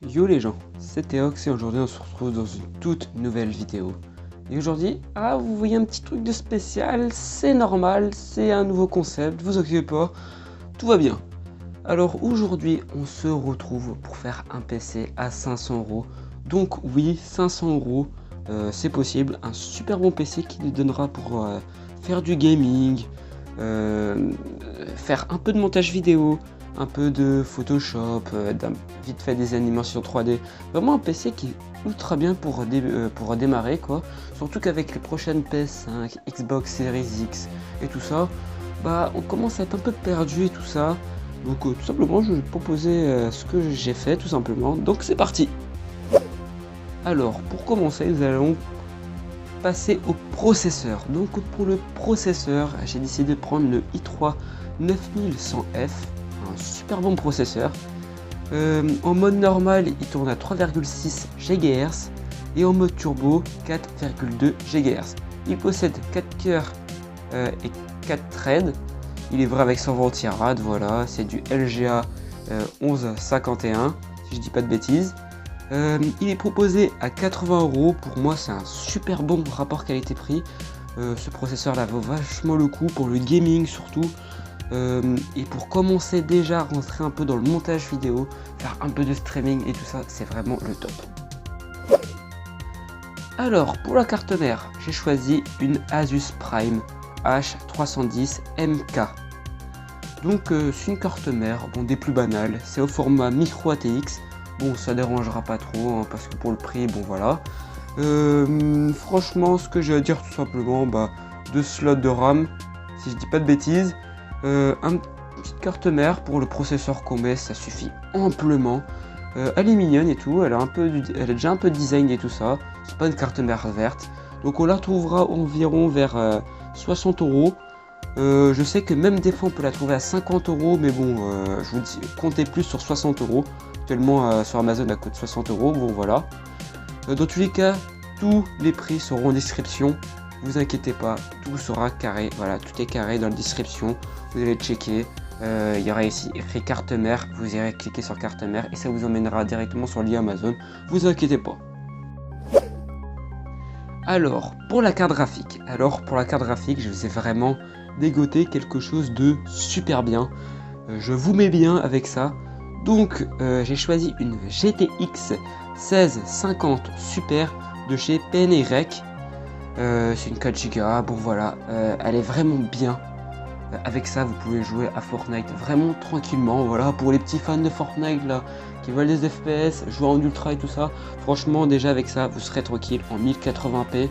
Yo les gens, c'est Théox et aujourd'hui on se retrouve dans une toute nouvelle vidéo. Et aujourd'hui, vous voyez un petit truc de spécial, c'est normal, c'est un nouveau concept, vous inquiétez pas, tout va bien. Alors aujourd'hui, on se retrouve pour faire un PC à 500 €. Donc oui, 500 €, c'est possible, un super bon PC qui nous donnera pour faire du gaming, faire un peu de montage vidéo, un peu de Photoshop, vite fait des animations 3D. Vraiment un PC qui est ultra bien pour démarrer quoi. Surtout qu'avec les prochaines PS5, Xbox Series X et tout ça, on commence à être un peu perdu et tout ça. Donc tout simplement je vais proposer ce que j'ai fait tout simplement. Donc c'est parti. Alors pour commencer nous allons passer au processeur. Donc pour le processeur j'ai décidé de prendre le i3 9100F, un super bon processeur. En mode normal il tourne à 3,6 GHz et en mode turbo 4,2 GHz. Il possède 4 cœurs et 4 threads. Il est vrai avec son ventirad, voilà, c'est du LGA 1151 si je dis pas de bêtises. Il est proposé à 80 €. Pour moi c'est un super bon rapport qualité-prix. Ce processeur là vaut vachement le coup pour le gaming surtout. Et pour commencer déjà à rentrer un peu dans le montage vidéo, faire un peu de streaming et tout ça, c'est vraiment le top. Alors pour la carte mère, j'ai choisi une Asus Prime H310 MK. Donc c'est une carte mère, bon des plus banales, c'est au format micro ATX. Bon ça dérangera pas trop hein, parce que pour le prix, bon voilà. Franchement ce que j'ai à dire tout simplement, 2 slots de RAM, si je dis pas de bêtises. Une petite carte mère pour le processeur qu'on met, ça suffit amplement. Elle est mignonne et tout, elle a déjà un peu de design et tout ça. C'est pas une carte mère verte, donc on la trouvera environ vers 60 €. Je sais que même des fois on peut la trouver à 50 €, mais bon, je vous dis, comptez plus sur 60 €. Actuellement sur Amazon elle coûte 60 €, bon voilà. Dans tous les cas, tous les prix seront en description. Vous inquiétez pas, tout sera carré, voilà, tout est carré dans la description. Vous allez checker, il y aura ici écrit carte mère, vous irez cliquer sur carte mère et ça vous emmènera directement sur le lien Amazon. Vous inquiétez pas. Alors pour la carte graphique, je vous ai vraiment dégoté quelque chose de super bien. Je vous mets bien avec ça. Donc j'ai choisi une GTX 1650 Super de chez PNY. C'est une 4 Go, bon voilà, elle est vraiment bien. Avec ça vous pouvez jouer à Fortnite vraiment tranquillement, voilà, pour les petits fans de Fortnite là, qui veulent des FPS, jouer en ultra et tout ça, franchement déjà avec ça vous serez tranquille en 1080p,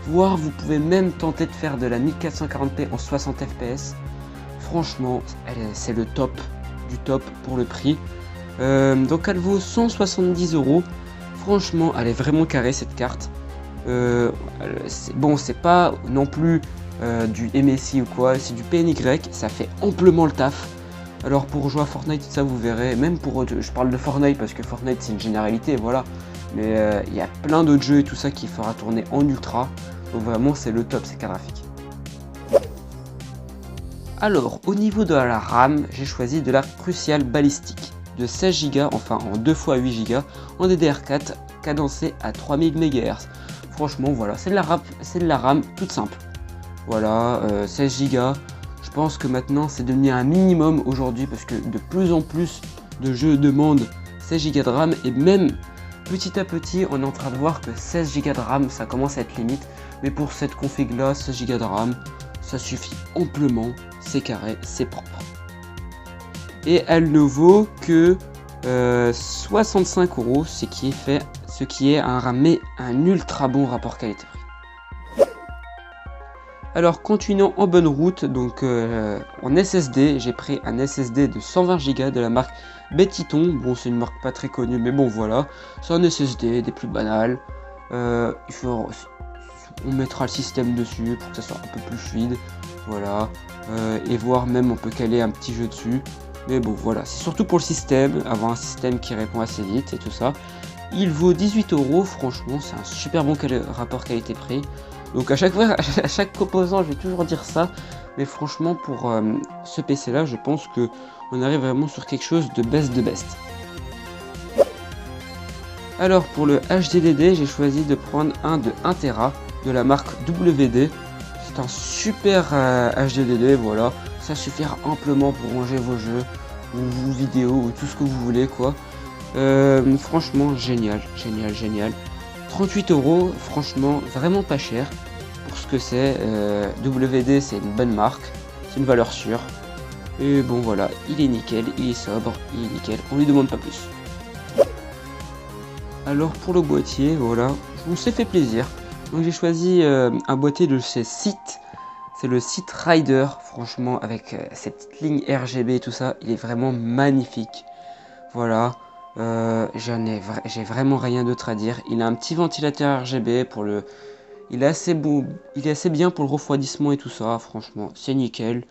voire vous pouvez même tenter de faire de la 1440p en 60 fps, franchement c'est le top du top pour le prix. Donc elle vaut 170 €, franchement elle est vraiment carrée cette carte. C'est pas non plus du MSI ou quoi, c'est du PNY, ça fait amplement le taf. Alors pour jouer à Fortnite, ça vous verrez, même pour, je parle de Fortnite parce que Fortnite c'est une généralité, voilà. Mais il y a plein d'autres jeux et tout ça qui fera tourner en ultra. Donc vraiment c'est le top, c'est graphique. Alors au niveau de la RAM, j'ai choisi de la Crucial Ballistic de 16 Go, enfin en 2 x 8 Go, en DDR4 cadencé à 3000 MHz. Franchement voilà, c'est de la RAM toute simple. Voilà, 16 Go. Je pense que maintenant c'est devenu un minimum aujourd'hui parce que de plus en plus de jeux demandent 16 Go de RAM et même petit à petit on est en train de voir que 16 Go de RAM ça commence à être limite. Mais pour cette config là, 16 Go de RAM ça suffit amplement, c'est carré, c'est propre. Et elle ne vaut que 65 €, ce qui est un ultra bon rapport qualité-prix. Alors continuons en bonne route, donc en SSD, j'ai pris un SSD de 120 Go de la marque Bettiton. Bon c'est une marque pas très connue mais bon voilà, c'est un SSD des plus banals. On mettra le système dessus pour que ça soit un peu plus fluide, voilà, et voir même on peut caler un petit jeu dessus. Mais bon voilà, c'est surtout pour le système, avoir un système qui répond assez vite et tout ça. Il vaut 18 €, franchement c'est un super bon rapport qualité-prix. Donc à chaque composant je vais toujours dire ça, mais franchement pour ce PC là je pense que on arrive vraiment sur quelque chose de best de best. Alors pour le HDD, j'ai choisi de prendre un de 1 Tera de la marque WD. C'est un super HDD, voilà. Ça suffira amplement pour ranger vos jeux ou vos vidéos ou tout ce que vous voulez quoi. Franchement génial, génial, génial. 38 €, franchement vraiment pas cher pour ce que c'est. WD c'est une bonne marque, c'est une valeur sûre. Et bon voilà, il est nickel, il est sobre, il est nickel, on lui demande pas plus. Alors pour le boîtier, voilà, on s'est fait plaisir. Donc j'ai choisi un boîtier de chez Site. C'est le Site Rider, franchement, avec cette petite ligne RGB et tout ça, il est vraiment magnifique. Voilà, j'ai vraiment rien d'autre à dire. Il a un petit ventilateur RGB pour le... Il est assez beau, il est assez bien pour le refroidissement et tout ça, franchement, c'est nickel.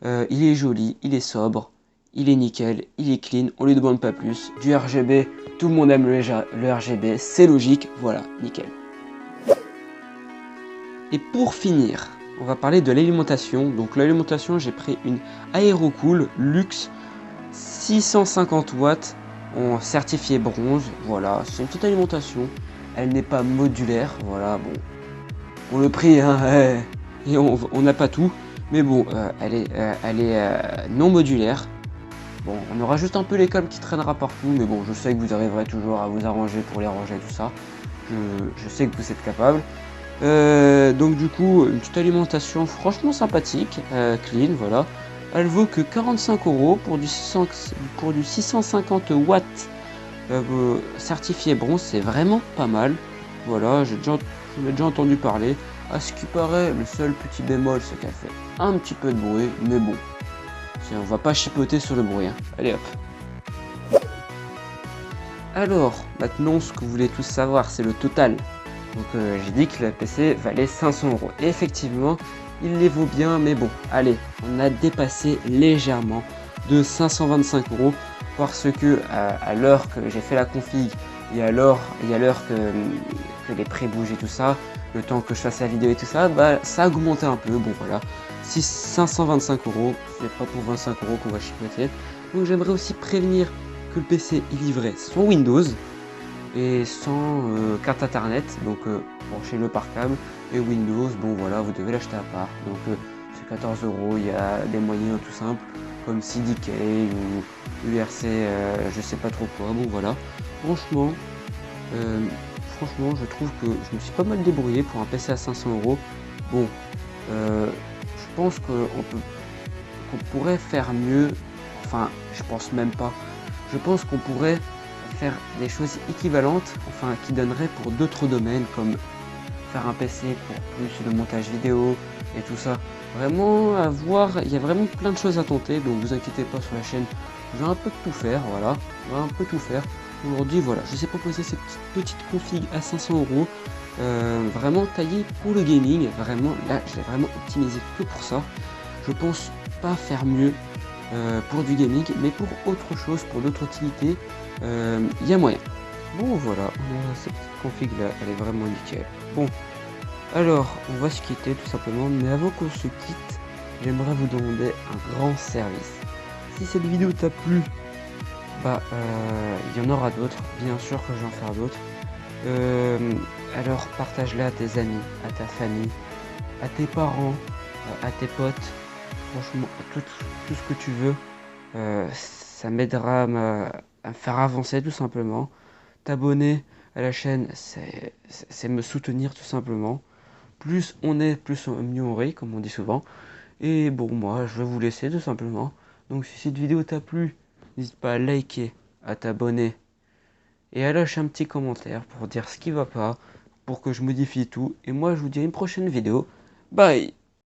Il est joli, il est sobre, il est nickel, il est clean, on lui demande pas plus. Du RGB, tout le monde aime le RGB, c'est logique, voilà, nickel. Et pour finir, on va parler de l'alimentation. Donc l'alimentation, j'ai pris une Aerocool Luxe 650 watts en certifié bronze. Voilà, c'est une petite alimentation. Elle n'est pas modulaire, voilà, bon. Pour le prix, hein, et on n'a pas tout. Mais bon, elle est non modulaire. Bon, on aura juste un peu les câbles qui traînera partout, mais bon, je sais que vous arriverez toujours à vous arranger pour les ranger, tout ça. Je sais que vous êtes capable. Donc du coup, une petite alimentation franchement sympathique, clean, voilà. Elle vaut que 45 € pour du 650 watts certifié bronze, c'est vraiment pas mal. Voilà, j'en ai déjà entendu parler. À ce qui paraît, le seul petit bémol, c'est qu'elle fait un petit peu de bruit, mais bon, on va pas chipoter sur le bruit, hein. Allez hop. Alors, maintenant, ce que vous voulez tous savoir, c'est le total. Donc j'ai dit que la PC valait 500 €. Et effectivement, il les vaut bien, mais bon, allez, on a dépassé légèrement de 525 € parce que à l'heure que j'ai fait la config et à l'heure que les prix bougent et tout ça, le temps que je fasse la vidéo et tout ça, bah ça a augmenté un peu. Bon voilà, 525 €, c'est pas pour 25 € qu'on va chipoter. Donc j'aimerais aussi prévenir que le PC est livré sans Windows et sans carte internet, donc branchez-le par câble. Et Windows, bon voilà, vous devez l'acheter à part, donc c'est 14 €. Il y a des moyens tout simples comme CDK ou URC, je sais pas trop quoi. Bon voilà, franchement je trouve que je me suis pas mal débrouillé pour un PC à 500 €. Bon, je pense qu'on pourrait faire mieux, enfin je pense même pas, je pense qu'on pourrait faire des choses équivalentes, enfin qui donneraient pour d'autres domaines comme faire un PC pour plus de montage vidéo et tout ça. Vraiment à voir, il y a vraiment plein de choses à tenter, donc vous inquiétez pas sur la chaîne, je vais un peu tout faire, voilà, je vais un peu tout faire. Aujourd'hui voilà, je vous ai proposé cette petite config à 500 €, vraiment taillée pour le gaming, vraiment là je l'ai vraiment optimisé que pour ça. Je pense pas faire mieux pour du gaming, mais pour autre chose, pour d'autres utilités, il y a moyen. Bon voilà, on a cette petite config là, elle est vraiment nickel. Bon, alors on va se quitter tout simplement, mais avant qu'on se quitte, j'aimerais vous demander un grand service. Si cette vidéo t'a plu, bah il y en aura d'autres, bien sûr que j'en ferai d'autres. Alors partage-la à tes amis, à ta famille, à tes parents, à tes potes, franchement à tout ce que tu veux. Ça m'aidera à me faire avancer tout simplement. T'abonner à la chaîne, c'est me soutenir tout simplement. Plus on est, plus mieux on rit, comme on dit souvent. Et bon, moi, je vais vous laisser tout simplement. Donc si cette vidéo t'a plu, n'hésite pas à liker, à t'abonner et à lâcher un petit commentaire pour dire ce qui va pas, pour que je modifie tout. Et moi, je vous dis à une prochaine vidéo. Bye!